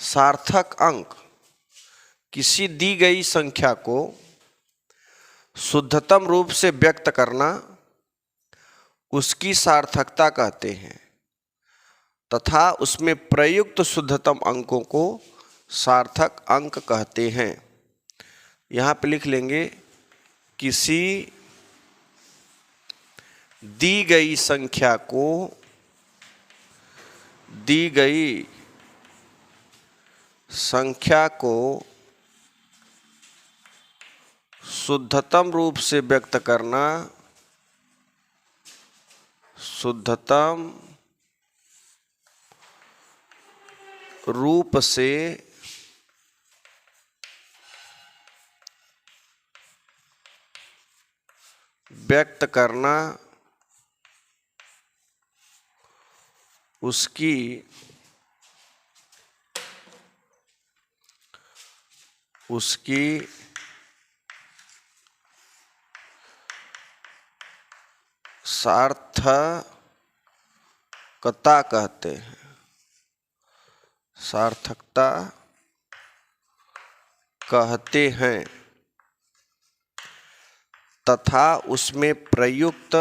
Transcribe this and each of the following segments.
सार्थक अंक किसी दी गई संख्या को शुद्धतम रूप से व्यक्त करना उसकी सार्थकता कहते हैं तथा उसमें प्रयुक्त शुद्धतम अंकों को सार्थक अंक कहते हैं। यहाँ पे लिख लेंगे किसी दी गई संख्या को शुद्धतम रूप से व्यक्त करना उसकी सार्थकता कहते हैं। सार्थकता कहते हैं तथा उसमें प्रयुक्त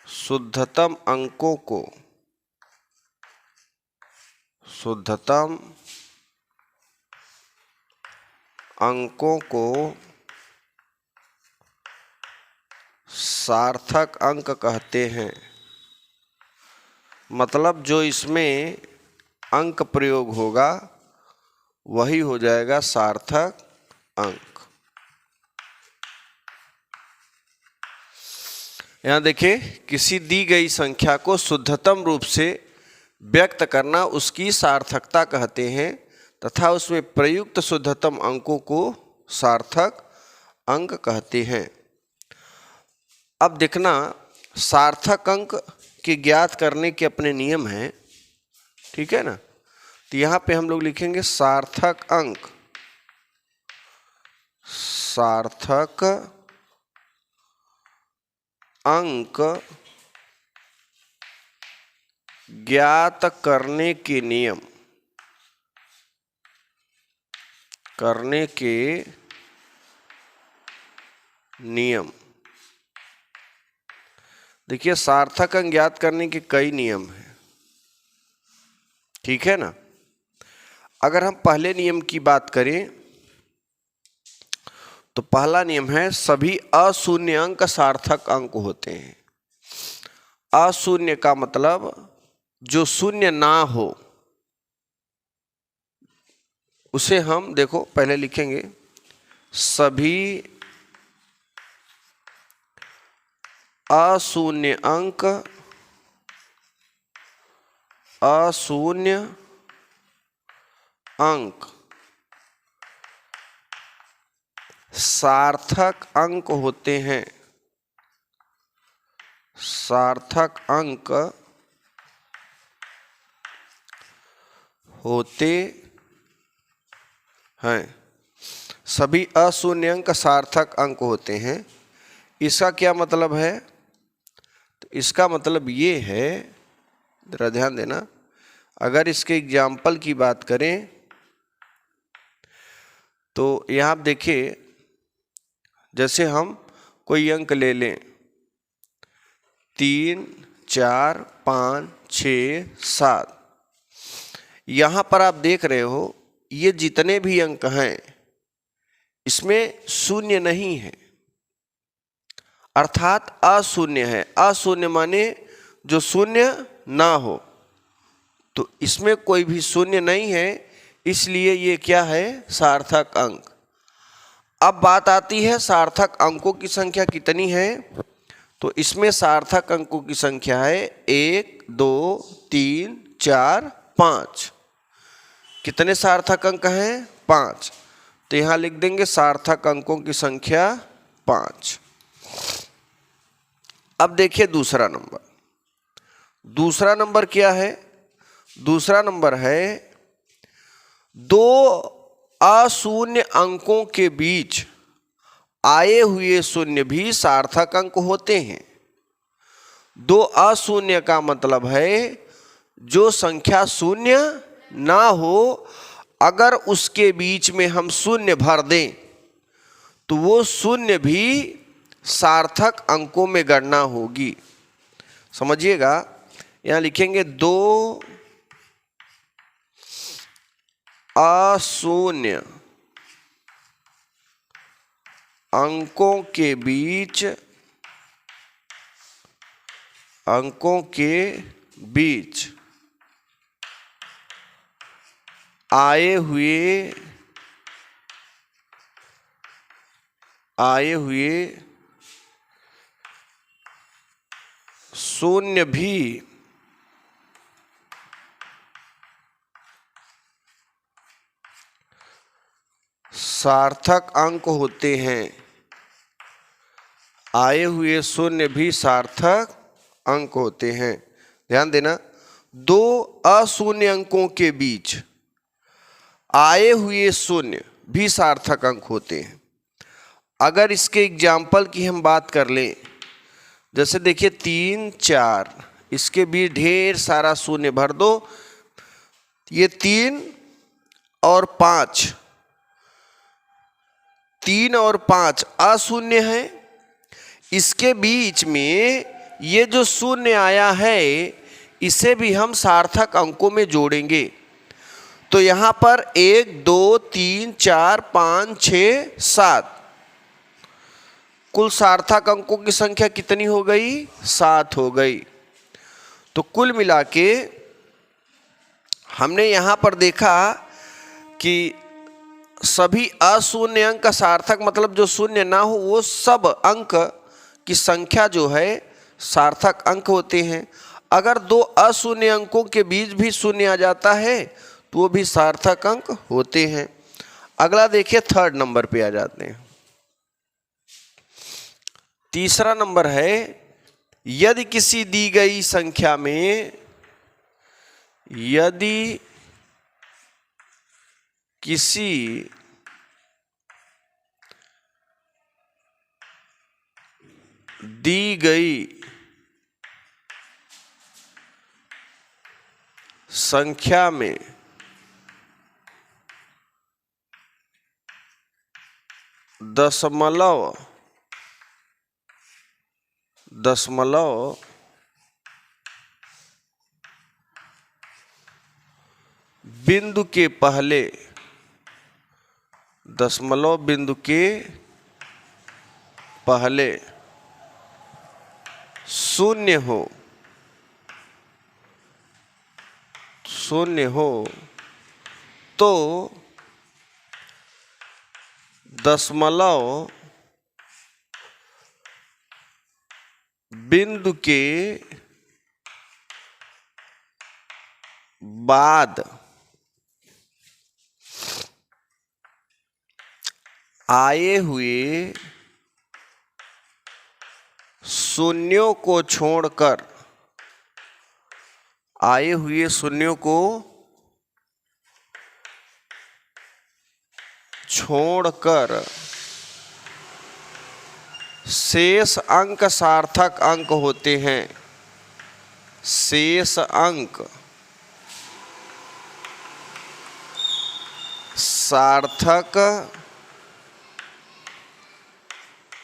शुद्धतम अंकों को सार्थक अंक कहते हैं। मतलब जो इसमें अंक प्रयोग होगा वही हो जाएगा सार्थक अंक। यहाँ देखिए, किसी दी गई संख्या को शुद्धतम रूप से व्यक्त करना उसकी सार्थकता कहते हैं तथा उसमें प्रयुक्त शुद्धतम अंकों को सार्थक अंक कहते हैं। अब देखना, सार्थक अंक के ज्ञात करने के अपने नियम हैं, ठीक है ना। तो यहाँ पे हम लोग लिखेंगे सार्थक अंक ज्ञात करने के नियम। देखिए, सार्थक अंक ज्ञात करने के कई नियम हैं, ठीक है ना। अगर हम पहले नियम की बात करें तो पहला नियम है सभी अशून्य अंक सार्थक अंक होते हैं। अशून्य का मतलब जो शून्य ना हो उसे हम देखो पहले लिखेंगे सभी अशून्य अंक सार्थक अंक होते हैं। सार्थक अंक होते हैं। सभी अशून्य अंक सार्थक अंक होते हैं। इसका क्या मतलब है? तो इसका मतलब ये है, जरा ध्यान देना, अगर इसके एग्जाम्पल की बात करें तो यहाँ आप देखिए, जैसे हम कोई अंक ले लें 3, 4, 5, 6, 7, यहाँ पर आप देख रहे हो ये जितने भी अंक हैं इसमें शून्य नहीं है, अर्थात अशून्य है। अशून्य माने जो शून्य ना हो, तो इसमें कोई भी शून्य नहीं है, इसलिए ये क्या है? सार्थक अंक। अब बात आती है सार्थक अंकों की संख्या कितनी है। तो इसमें सार्थक अंकों की संख्या है 1, 2, 3, 4, 5। कितने सार्थक अंक हैं? 5। तो यहाँ लिख देंगे सार्थक अंकों की संख्या 5। अब देखिए दूसरा नंबर। दूसरा नंबर क्या है? दूसरा नंबर है 2 अशून्य अंकों के बीच आए हुए शून्य भी सार्थक अंक होते हैं। दो अशून्य का मतलब है जो संख्या शून्य ना हो, अगर उसके बीच में हम शून्य भर दें तो वो शून्य भी सार्थक अंकों में गणना होगी। समझिएगा, यहाँ लिखेंगे दो अशून्य अंकों के बीच आए हुए शून्य भी सार्थक अंक होते हैं। आए हुए शून्य भी सार्थक अंक होते हैं। ध्यान देना, दो अशून्य अंकों के बीच आए हुए शून्य भी सार्थक अंक होते हैं। अगर इसके एग्जाम्पल की हम बात कर लें, जैसे देखिए 3, 4, इसके बीच ढेर सारा शून्य भर दो। ये 3 और 5, 3 और 5 अशून्य है। इसके बीच में ये जो शून्य आया है इसे भी हम सार्थक अंकों में जोड़ेंगे। तो यहाँ पर 1, 2, 3, 4, 5, 6, 7 कुल सार्थक अंकों की संख्या कितनी हो गई? 7 हो गई। तो कुल मिला के हमने यहाँ पर देखा कि सभी अशून्य अंक का सार्थक मतलब जो शून्य ना हो वो सब अंक की संख्या जो है सार्थक अंक होते हैं। अगर दो अशून्य अंकों के बीच भी शून्य आ जाता है तो वो भी सार्थक अंक होते हैं। अगला देखिए, 3rd नंबर पे आ जाते हैं। तीसरा नंबर है, यदि किसी दी गई संख्या में दी गई संख्या में दशमलव बिंदु के पहले शून्य हो तो दशमलव बिंदु के बाद आए हुए शून्यों को छोड़कर शेष अंक सार्थक अंक होते हैं। शेष अंक सार्थक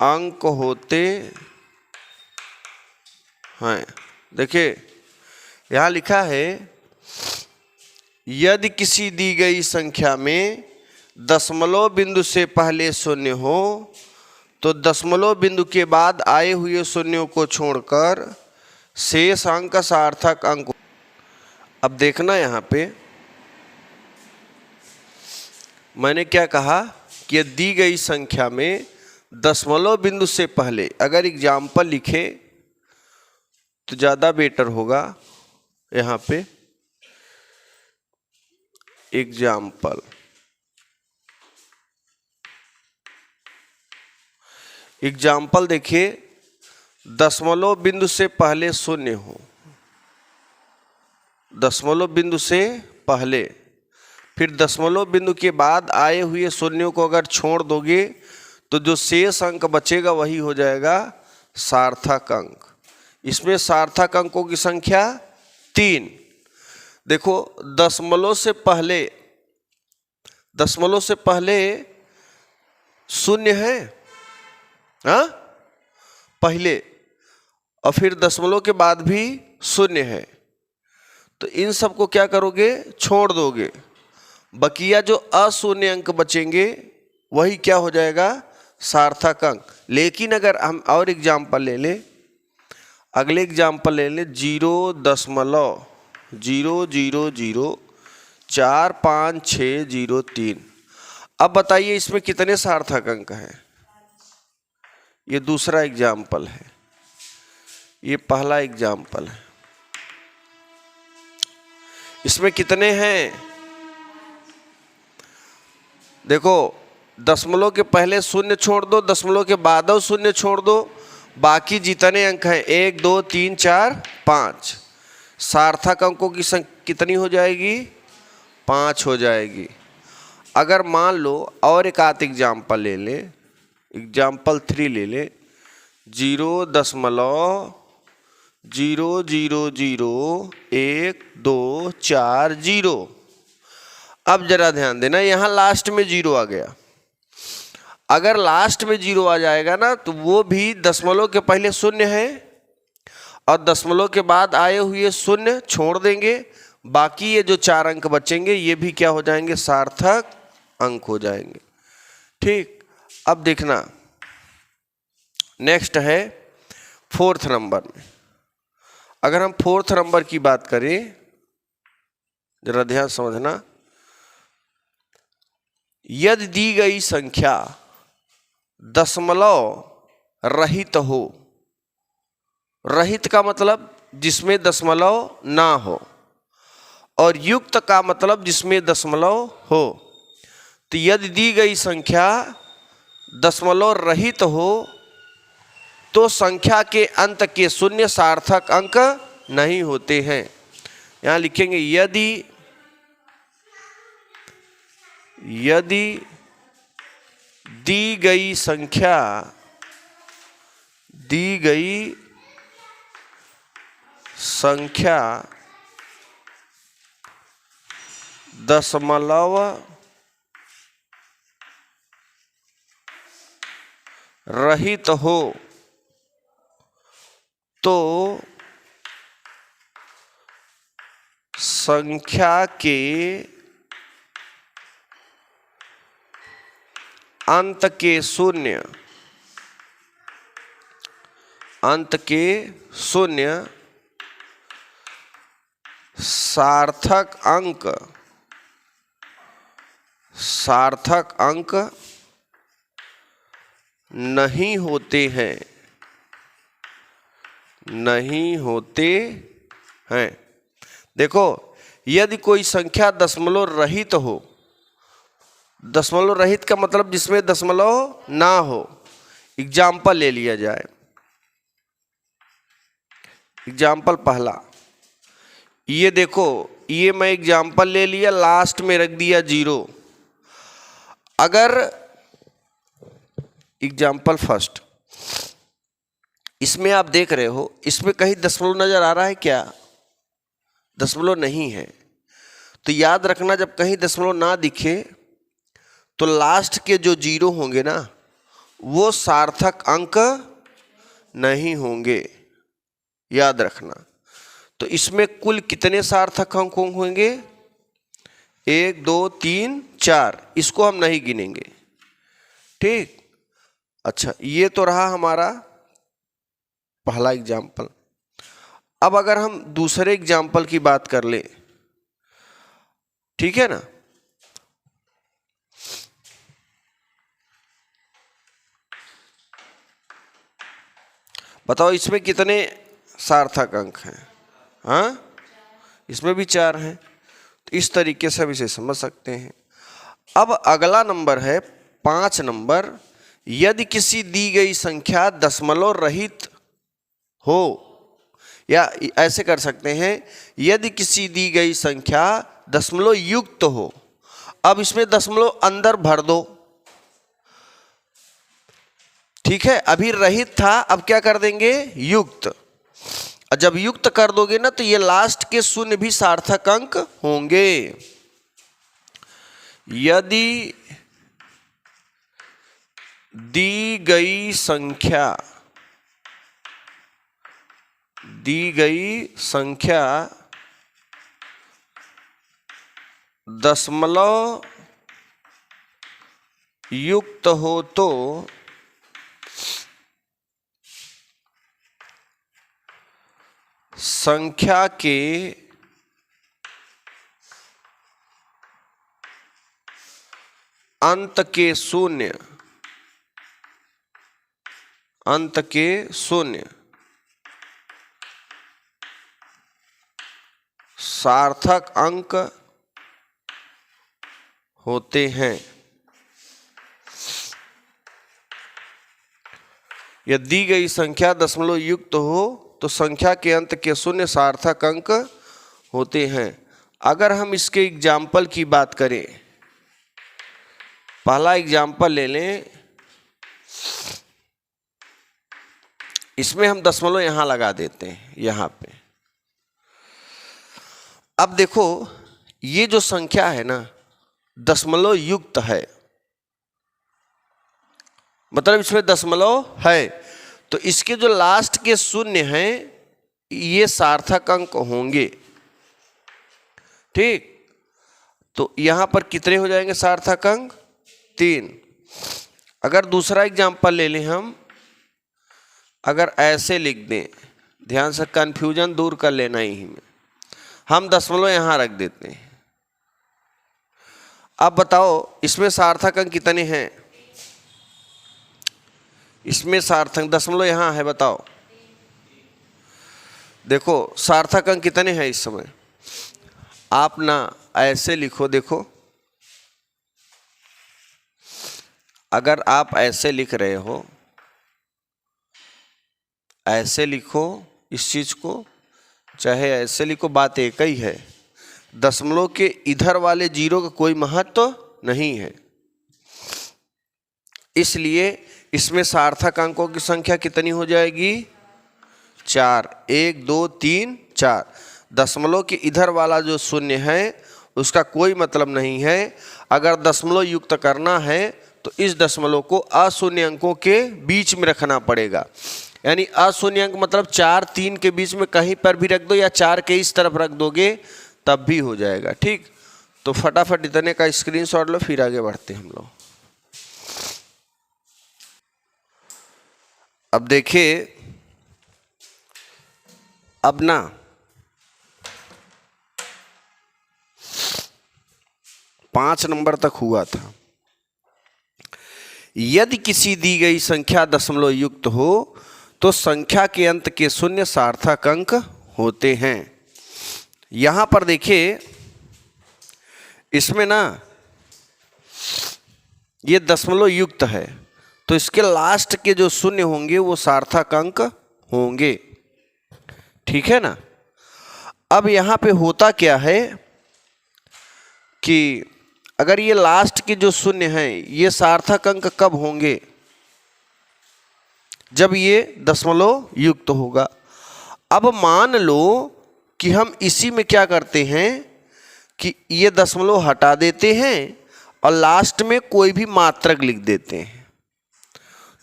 अंक होते हैं। देखिए यहाँ लिखा है, यदि किसी दी गई संख्या में दशमलव बिंदु से पहले शून्य हो तो दशमलव बिंदु के बाद आए हुए शून्यों को छोड़कर शेष अंक सार्थक अंक। अब देखना, यहाँ पे मैंने क्या कहा कि दी गई संख्या में दशमलव बिंदु से पहले अगर एग्जाम्पल लिखे तो ज़्यादा बेटर होगा। यहाँ पे एग्जाम्पल देखिए, दशमलव बिंदु से पहले शून्य हो, दशमलव बिंदु से पहले, फिर दशमलव बिंदु के बाद आए हुए शून्यों को अगर छोड़ दोगे तो जो शेष अंक बचेगा वही हो जाएगा सार्थक अंक। इसमें सार्थक अंकों की संख्या 3। देखो दशमलव से पहले शून्य है, हाँ पहले, और फिर दशमलव के बाद भी शून्य है। तो इन सब को क्या करोगे, छोड़ दोगे, बकिया जो अशून्य अंक बचेंगे वही क्या हो जाएगा, सार्थक अंक। लेकिन अगर हम और एग्जाम्पल ले लें, अगले एग्जाम्पल ले लें 0.000456603। अब बताइए इसमें कितने सार्थक अंक हैं। ये दूसरा एग्जाम्पल है, ये पहला एग्जाम्पल है। इसमें कितने हैं, देखो दशमलव के पहले शून्य छोड़ दो, दशमलव के बाद शून्य छोड़ दो, बाकी जितने अंक हैं 1 2 3 4 5, सार्थक अंकों की संख्या कितनी हो जाएगी, 5 हो जाएगी। अगर मान लो और एक आध एग्जाम्पल ले लें, एग्जाम्पल 3 ले लें, 0.0001240। अब जरा ध्यान देना, यहाँ लास्ट में 0 आ गया। अगर लास्ट में 0 आ जाएगा ना तो वो भी दशमलव के पहले शून्य है और दशमलव के बाद आए हुए शून्य छोड़ देंगे, बाकी ये जो 4 अंक बचेंगे ये भी क्या हो जाएंगे, सार्थक अंक हो जाएंगे। ठीक, अब देखना नेक्स्ट है 4th नंबर में। अगर हम 4th नंबर की बात करें, जरा ध्यान समझना, यदि दी गई संख्या दशमलव रहित हो, रहित का मतलब जिसमें दशमलव ना हो, और युक्त का मतलब जिसमें दशमलव हो। तो यदि दी गई संख्या दशमलव रहित हो तो संख्या के अंत के शून्य सार्थक अंक नहीं होते हैं। यहाँ लिखेंगे यदि दी गई संख्या दशमलव रहित हो तो संख्या के अंत के शून्य सार्थक अंक नहीं होते हैं। देखो यदि कोई संख्या दशमलव रहित हो, दशमलव रहित का मतलब जिसमें दशमलव ना हो। एग्जाम्पल ले लिया जाए, एग्जाम्पल पहला, ये देखो, ये मैं एग्जाम्पल ले लिया, लास्ट में रख दिया 0। अगर एग्जाम्पल फर्स्ट, इसमें आप देख रहे हो, इसमें कहीं दशमलव नजर आ रहा है क्या, दशमलव नहीं है। तो याद रखना, जब कहीं दशमलव ना दिखे तो लास्ट के जो 0 होंगे ना वो सार्थक अंक नहीं होंगे, याद रखना। तो इसमें कुल कितने सार्थक अंक होंगे, 1 2 3 4, इसको हम नहीं गिनेंगे। ठीक, अच्छा, ये तो रहा हमारा पहला एग्जाम्पल। अब अगर हम दूसरे एग्जाम्पल की बात कर ले, ठीक है ना, बताओ इसमें कितने सार्थक अंक हैं, हाँ इसमें भी 4 हैं। तो इस तरीके से हम इसे समझ सकते हैं। अब अगला नंबर है 5 नंबर, यदि किसी दी गई संख्या दशमलव रहित हो, या ऐसे कर सकते हैं, यदि किसी दी गई संख्या दशमलव युक्त हो। अब इसमें दशमलव अंदर भर दो, ठीक है, अभी रहित था, अब क्या कर देंगे, युक्त। और जब युक्त कर दोगे ना तो ये लास्ट के शून्य भी सार्थक अंक होंगे। यदि दी गई संख्या दशमलव युक्त हो तो संख्या के अंत के शून्य सार्थक अंक होते हैं। यदि दी गई संख्या दशमलव युक्त हो तो संख्या के अंत के शून्य सार्थक अंक होते हैं। अगर हम इसके एग्जाम्पल की बात करें, पहला एग्जाम्पल ले लें, इसमें हम दशमलव यहां लगा देते हैं, यहां पे। अब देखो ये जो संख्या है ना दशमलव युक्त है, मतलब इसमें दशमलव है, तो इसके जो लास्ट के शून्य हैं ये सार्थक अंक होंगे। ठीक, तो यहां पर कितने हो जाएंगे सार्थक अंक, 3। अगर दूसरा एग्जाम्पल ले लें हम, अगर ऐसे लिख दें, ध्यान से कंफ्यूजन दूर कर लेना ही में, हम दशमलव यहां रख देते हैं। अब बताओ इसमें सार्थक अंक कितने हैं, इसमें सार्थक दशमलव यहां है, बताओ। देखो सार्थक अंक कितने हैं इस समय, आप ना ऐसे लिखो, देखो अगर आप ऐसे लिख रहे हो, ऐसे लिखो इस चीज को, चाहे ऐसे लिखो, बात एक ही है। दशमलव के इधर वाले जीरो का कोई महत्व नहीं है, इसलिए इसमें सार्थक अंकों की संख्या कितनी हो जाएगी, 4। 1 2 3 4। दशमलव के इधर वाला जो शून्य है उसका कोई मतलब नहीं है। अगर दशमलव युक्त करना है तो इस दशमलव को अशून्य अंकों के बीच में रखना पड़ेगा। यानी अशून्य अंक मतलब 4 3 के बीच में कहीं पर भी रख दो, या 4 के इस तरफ रख दोगे तब भी हो जाएगा। ठीक, तो फटाफट इतने का स्क्रीनशॉट लो, फिर आगे बढ़ते हैं हम लोग। अब देखिए, अब ना पांच नंबर तक हुआ था। यदि किसी दी गई संख्या दशमलव युक्त हो तो संख्या के अंत के शून्य सार्थक अंक होते हैं। यहां पर देखिए, इसमें ना ये दशमलव युक्त है तो इसके लास्ट के जो शून्य होंगे वो सार्थक अंक होंगे। ठीक है ना। अब यहां पे होता क्या है कि अगर ये लास्ट के जो शून्य हैं ये सार्थक अंक कब होंगे, जब ये दशमलव युक्त होगा। अब मान लो कि हम इसी में क्या करते हैं कि ये दशमलव हटा देते हैं और लास्ट में कोई भी मात्रक लिख देते हैं।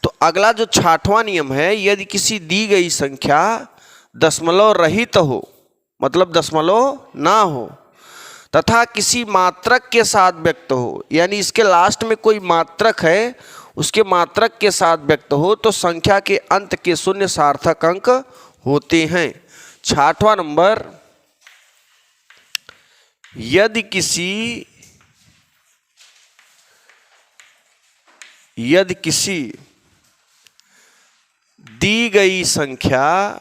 तो अगला जो 6वां नियम है, यदि किसी दी गई संख्या दशमलव रहित हो, मतलब दशमलव ना हो, तथा किसी मात्रक के साथ व्यक्त हो, यानी इसके लास्ट में कोई मात्रक है उसके मात्रक के साथ व्यक्त हो, तो संख्या के अंत के शून्य सार्थक अंक होते हैं। 6वां नंबर, यदि किसी दी गई संख्या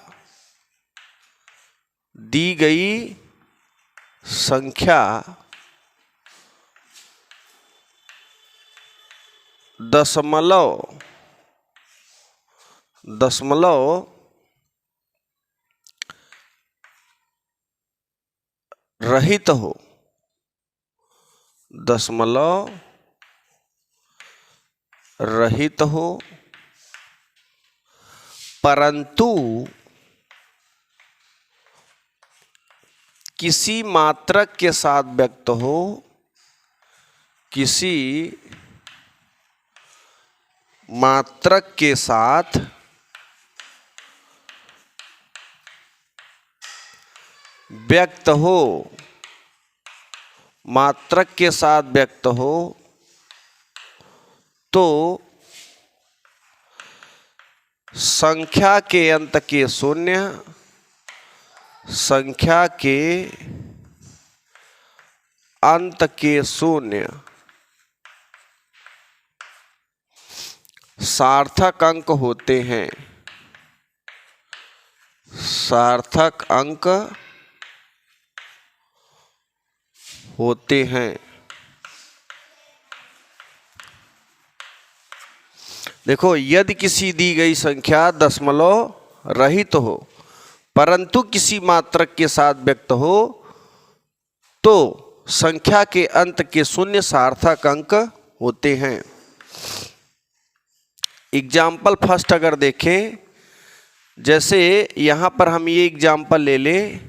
दशमलव रहित हो, दशमलव रहित हो परंतु किसी मात्रक के साथ व्यक्त हो, किसी मात्रक के साथ व्यक्त हो, मात्रक के साथ व्यक्त हो, तो संख्या के अंत के शून्य, संख्या के अंत के शून्य सार्थक अंक होते हैं, सार्थक अंक होते हैं। देखो, यदि किसी दी गई संख्या दशमलव रहित हो परंतु किसी मात्रक के साथ व्यक्त हो, तो संख्या के अंत के शून्य सार्थक अंक होते हैं। एग्जाम्पल फर्स्ट अगर देखें, जैसे यहां पर हम ये एग्जाम्पल ले लें,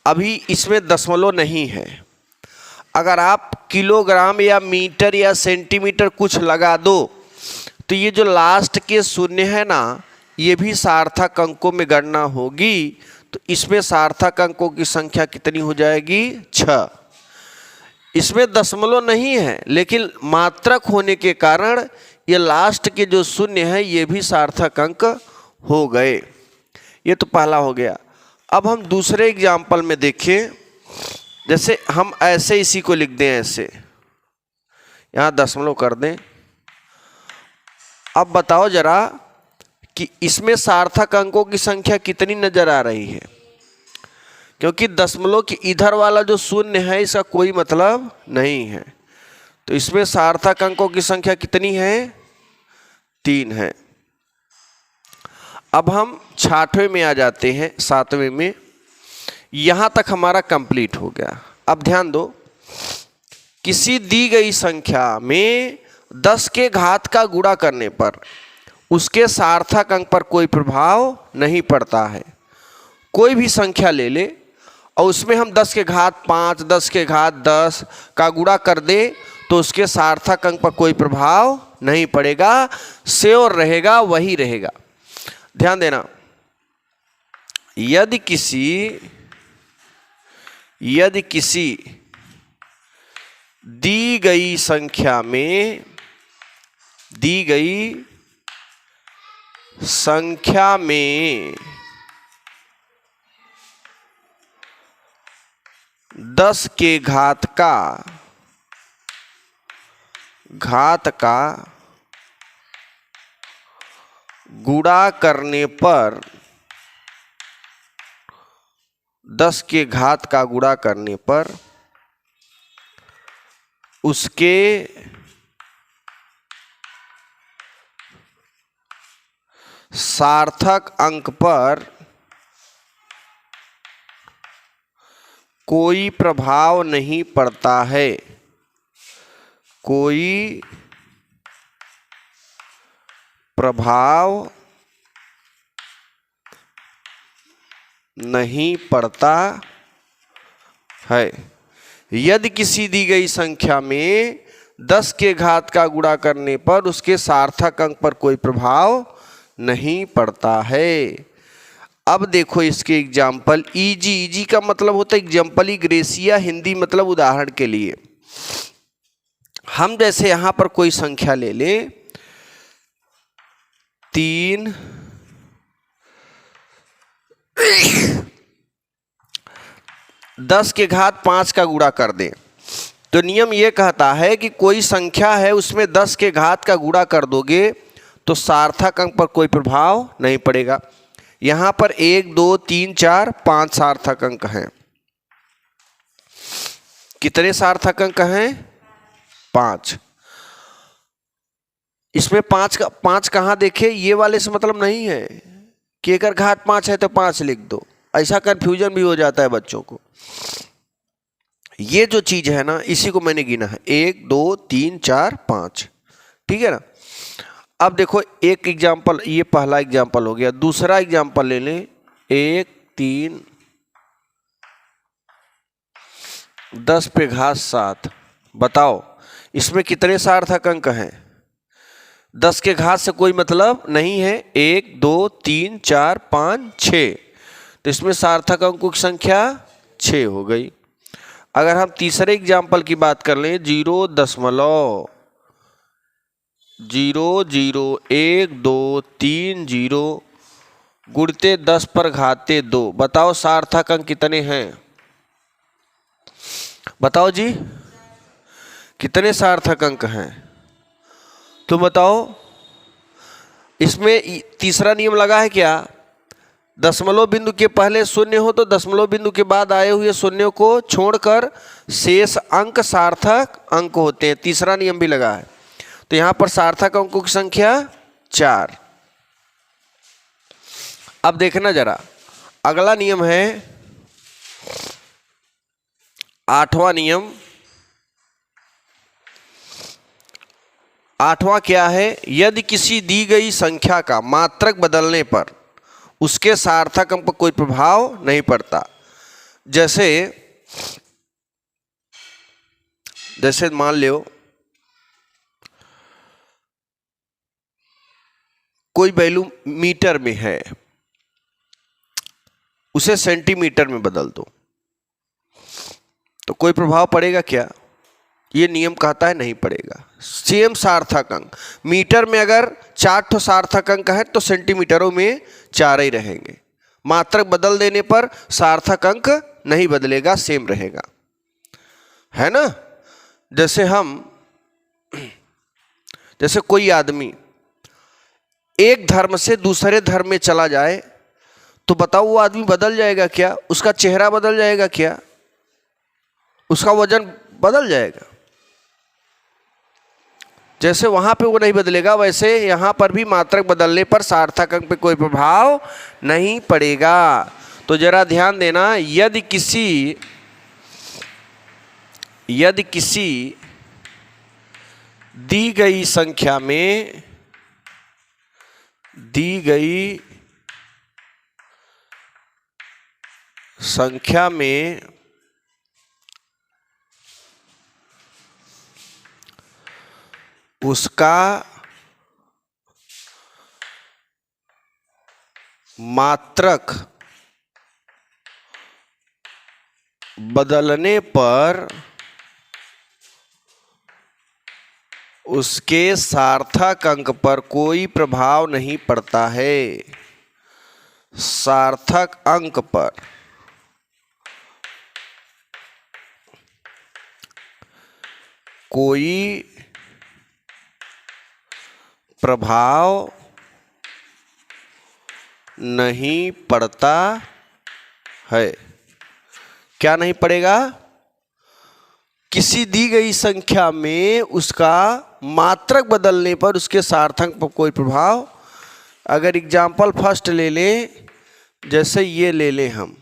अभी इसमें दशमलव नहीं है। अगर आप किलोग्राम या मीटर या सेंटीमीटर कुछ लगा दो तो ये जो लास्ट के शून्य है ना, ये भी सार्थक अंकों में गणना होगी। तो इसमें सार्थक अंकों की संख्या कितनी हो जाएगी? 6। इसमें दशमलव नहीं है, लेकिन मात्रक होने के कारण ये लास्ट के जो शून्य है ये भी सार्थक अंक हो गए। ये तो पहला हो गया। अब हम दूसरे एग्जाम्पल में देखें, जैसे हम ऐसे इसी को लिख दें, ऐसे यहाँ दशमलव कर दें। अब बताओ जरा कि इसमें सार्थक अंकों की संख्या कितनी नजर आ रही है? क्योंकि दशमलव के इधर वाला जो शून्य है इसका कोई मतलब नहीं है, तो इसमें सार्थक अंकों की संख्या कितनी है? 3 है। अब हम 6वें में आ जाते हैं, 7वें में। यहां तक हमारा कंप्लीट हो गया। अब ध्यान दो, किसी दी गई संख्या में 10 के घात का गुणा करने पर उसके सार्थक अंक पर कोई प्रभाव नहीं पड़ता है। कोई भी संख्या ले ले और उसमें हम 10 के घात 5, 10 के घात 10 का गुणा कर दे तो उसके सार्थक अंक पर कोई प्रभाव नहीं पड़ेगा, श्योर रहेगा, वही रहेगा। ध्यान देना, यदि किसी दी गई संख्या में 10 के घात का गुणा करने पर 10 के घात का गुणा करने पर उसके सार्थक अंक पर कोई प्रभाव नहीं पड़ता है, कोई प्रभाव नहीं पड़ता है। यदि किसी दी गई संख्या में 10 के घात का गुणा करने पर उसके सार्थक अंक पर कोई प्रभाव नहीं पड़ता है। अब देखो इसके एग्जाम्पल। इजी का मतलब होता है एग्जाम्पली, ग्रेसिया हिंदी मतलब उदाहरण के लिए। हम जैसे यहां पर कोई संख्या ले लें, 3 10 के घात 5 का गुणा कर दें तो नियम यह कहता है कि कोई संख्या है उसमें 10 के घात का गुणा कर दोगे तो सार्थक अंक पर कोई प्रभाव नहीं पड़ेगा। यहां पर 1 2 3 4 5 सार्थक अंक हैं। कितने सार्थक अंक हैं? 5। इसमें 5 कहां देखे? ये वाले से मतलब नहीं है कि एक घात 5 है तो 5 लिख दो, ऐसा कंफ्यूजन भी हो जाता है बच्चों को। ये जो चीज है ना, इसी को मैंने गिना है 1 2 3 4 5, ठीक है ना। अब देखो एक एग्जाम्पल, ये पहला एग्जाम्पल हो गया, दूसरा एग्जाम्पल ले लें। 1 3 10 पे घात 7। बताओ इसमें कितने सार्थक अंक हैं? 10 के घात से कोई मतलब नहीं है। 1 2 3 4 5 6, तो इसमें सार्थक अंकों की संख्या 6 हो गई। अगर हम तीसरे एग्जाम्पल की बात कर लें, 0.001230 गुणते 10 पर घाते 2। बताओ सार्थक अंक कितने हैं? बताओ जी, कितने सार्थक अंक हैं? तो बताओ, इसमें तीसरा नियम लगा है क्या? दशमलव बिंदु के पहले शून्य हो तो दशमलव बिंदु के बाद आए हुए शून्यों को छोड़कर शेष अंक सार्थक अंक होते हैं। तीसरा नियम भी लगा है। तो यहां पर सार्थक अंकों की संख्या 4। अब देखना जरा, अगला नियम है 8वां नियम। 8वां क्या है? यदि किसी दी गई संख्या का मात्रक बदलने पर उसके सार्थक अंक पर कोई प्रभाव नहीं पड़ता। जैसे मान लो कोई वैल्यू मीटर में है, उसे सेंटीमीटर में बदल दो, तो कोई प्रभाव पड़ेगा क्या? ये नियम कहता है नहीं पड़ेगा। सेम सार्थक अंक, मीटर में अगर 4 ठो सार्थक अंक है तो सेंटीमीटरों में 4 ही रहेंगे। मात्रक बदल देने पर सार्थक अंक नहीं बदलेगा, सेम रहेगा, है ना। जैसे कोई आदमी एक धर्म से दूसरे धर्म में चला जाए, तो बताओ वो आदमी बदल जाएगा क्या? उसका चेहरा बदल जाएगा क्या? उसका वजन बदल जाएगा? जैसे वहां पे वो नहीं बदलेगा, वैसे यहां पर भी मात्रक बदलने पर सार्थक अंक पे कोई प्रभाव नहीं पड़ेगा। तो जरा ध्यान देना, यदि किसी दी गई संख्या में उसका मात्रक बदलने पर उसके सार्थक अंक पर कोई प्रभाव नहीं पड़ता है। सार्थक अंक पर कोई प्रभाव नहीं पड़ता है। क्या नहीं पड़ेगा? किसी दी गई संख्या में उसका मात्रक बदलने पर उसके सार्थक पर कोई प्रभाव। अगर एग्जाम्पल फर्स्ट ले लें, जैसे ये ले लें हम,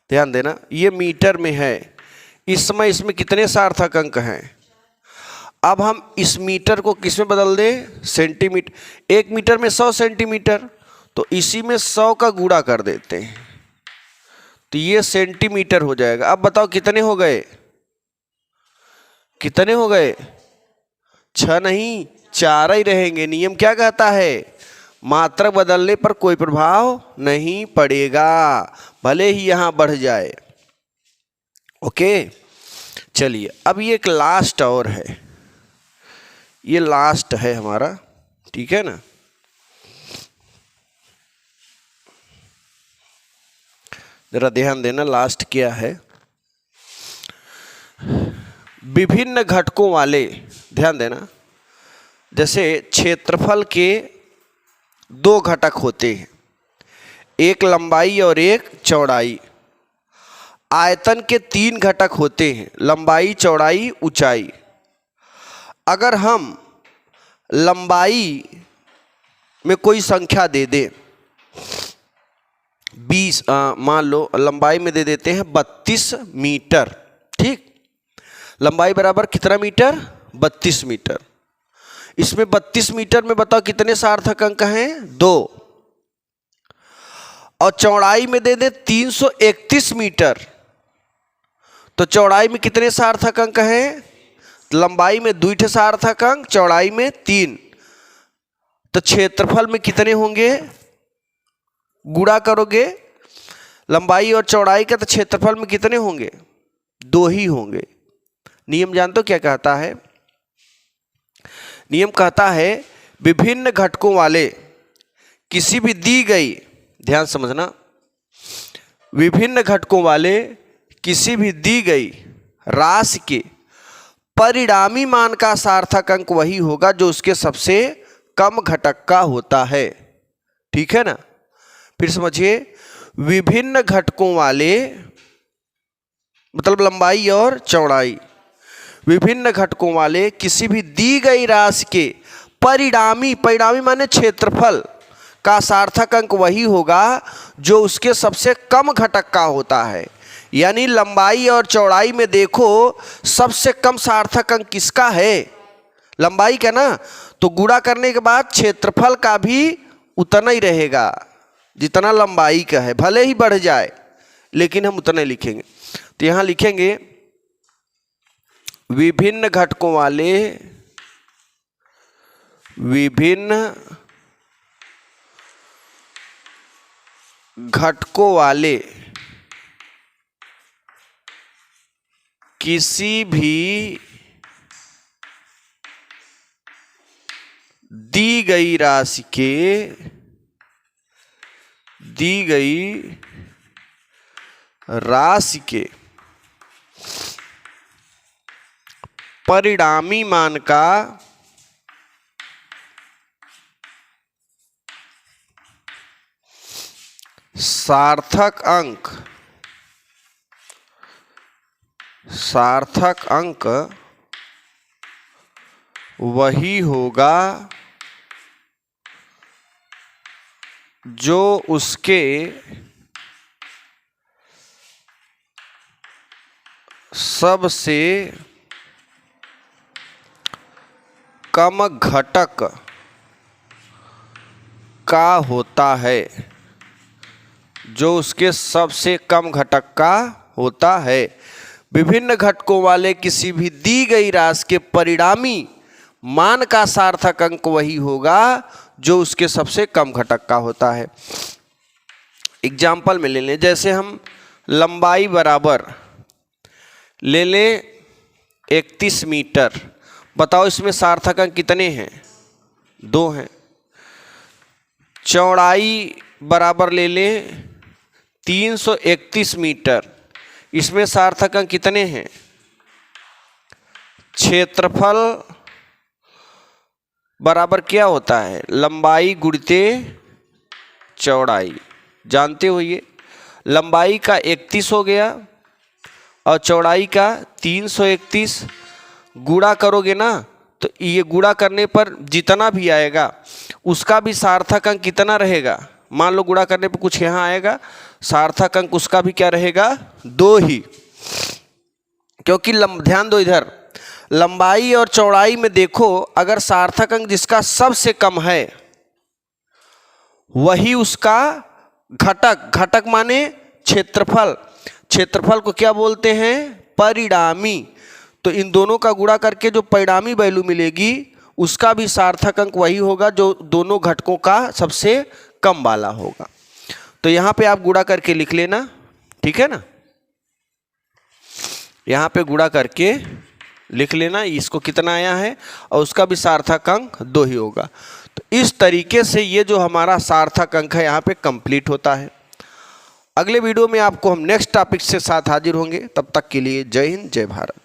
ध्यान देना, ये मीटर में है, इस समय इसमें कितने सार्थक अंक हैं? अब हम इस मीटर को किस में बदल दें? सेंटीमीटर। 1 मीटर में 100 सेंटीमीटर, तो इसी में 100 का गुणा कर देते हैं, तो ये सेंटीमीटर हो जाएगा। अब बताओ कितने हो गए? 6 नहीं, 4 ही रहेंगे। नियम क्या कहता है? मात्रक बदलने पर कोई प्रभाव नहीं पड़ेगा, भले ही यहां बढ़ जाए। ओके, चलिए अब ये एक लास्ट और है, ये लास्ट है हमारा, ठीक है ना। जरा ध्यान देना, लास्ट क्या है। विभिन्न घटकों वाले, ध्यान देना, जैसे क्षेत्रफल के 2 घटक होते हैं, एक लंबाई और एक चौड़ाई। आयतन के 3 घटक होते हैं, लंबाई, चौड़ाई, ऊंचाई। अगर हम लंबाई में कोई संख्या दे दें 20, मान लो लंबाई में दे देते हैं 32 मीटर, ठीक। लंबाई बराबर कितना मीटर? 32 मीटर। इसमें 32 मीटर में बताओ कितने सार्थक अंक हैं? 2। और चौड़ाई में दे दे 331 मीटर, तो चौड़ाई में कितने सार्थक अंक हैं? लंबाई में 2 सार्थक अंक, चौड़ाई में 3। तो क्षेत्रफल में कितने होंगे? गुणा करोगे लंबाई और चौड़ाई का, तो क्षेत्रफल में कितने होंगे? 2 ही होंगे। नियम जानते हो क्या कहता है? नियम कहता है विभिन्न घटकों वाले किसी भी दी गई, ध्यान समझना, विभिन्न घटकों वाले किसी भी दी गई राशि के परिणामी मान का सार्थक अंक वही होगा जो उसके सबसे कम घटक का होता है। ठीक है ना? फिर समझिए, विभिन्न घटकों वाले मतलब लंबाई और चौड़ाई, विभिन्न घटकों वाले किसी भी दी गई राशि के परिणामी, परिणामी माने क्षेत्रफल का सार्थक अंक वही होगा जो उसके सबसे कम घटक का होता है। यानी लंबाई और चौड़ाई में देखो सबसे कम सार्थक अंक किसका है? लंबाई का ना। तो गुणा करने के बाद क्षेत्रफल का भी उतना ही रहेगा जितना लंबाई का है, भले ही बढ़ जाए लेकिन हम उतना लिखेंगे। तो यहां लिखेंगे विभिन्न घटकों वाले, विभिन्न घटकों वाले किसी भी दी गई राशि के, दी गई राशि के परिणामी मान का सार्थक अंक, सार्थक अंक वही होगा जो उसके सबसे कम घटक का होता है, जो उसके सबसे कम घटक का होता है। विभिन्न घटकों वाले किसी भी दी गई राशि के परिणामी मान का सार्थक अंक वही होगा जो उसके सबसे कम घटक का होता है। एग्जाम्पल में ले लें, जैसे हम लंबाई बराबर ले लें 31 मीटर, बताओ इसमें सार्थक अंक कितने हैं? 2 हैं। चौड़ाई बराबर ले लें 331 मीटर, इसमें सार्थक अंक कितने हैं? क्षेत्रफल बराबर क्या होता है? लंबाई गुणिते चौड़ाई, जानते हो ये। लंबाई का 31 हो गया और चौड़ाई का 331, गुणा करोगे ना तो ये गुणा करने पर जितना भी आएगा उसका भी सार्थक अंक कितना रहेगा? मान लो गुणा करने पर कुछ यहाँ आएगा, सार्थक अंक उसका भी क्या रहेगा? 2 ही। क्योंकि ध्यान दो इधर, लंबाई और चौड़ाई में देखो अगर सार्थक अंक जिसका सबसे कम है वही उसका घटक, घटक माने क्षेत्रफल, क्षेत्रफल को क्या बोलते हैं? परिणामी। तो इन दोनों का गुणा करके जो परिणामी वैल्यू मिलेगी उसका भी सार्थक अंक वही होगा जो दोनों घटकों का सबसे कम वाला होगा। तो यहाँ पे आप गुणा करके लिख लेना, ठीक है ना? यहाँ पे गुणा करके लिख लेना इसको कितना आया है और उसका भी सार्थक अंक 2 ही होगा। तो इस तरीके से ये जो हमारा सार्थक अंक है यहाँ पे कंप्लीट होता है। अगले वीडियो में आपको हम नेक्स्ट टॉपिक से साथ हाजिर होंगे, तब तक के लिए जय हिंद जय भारत।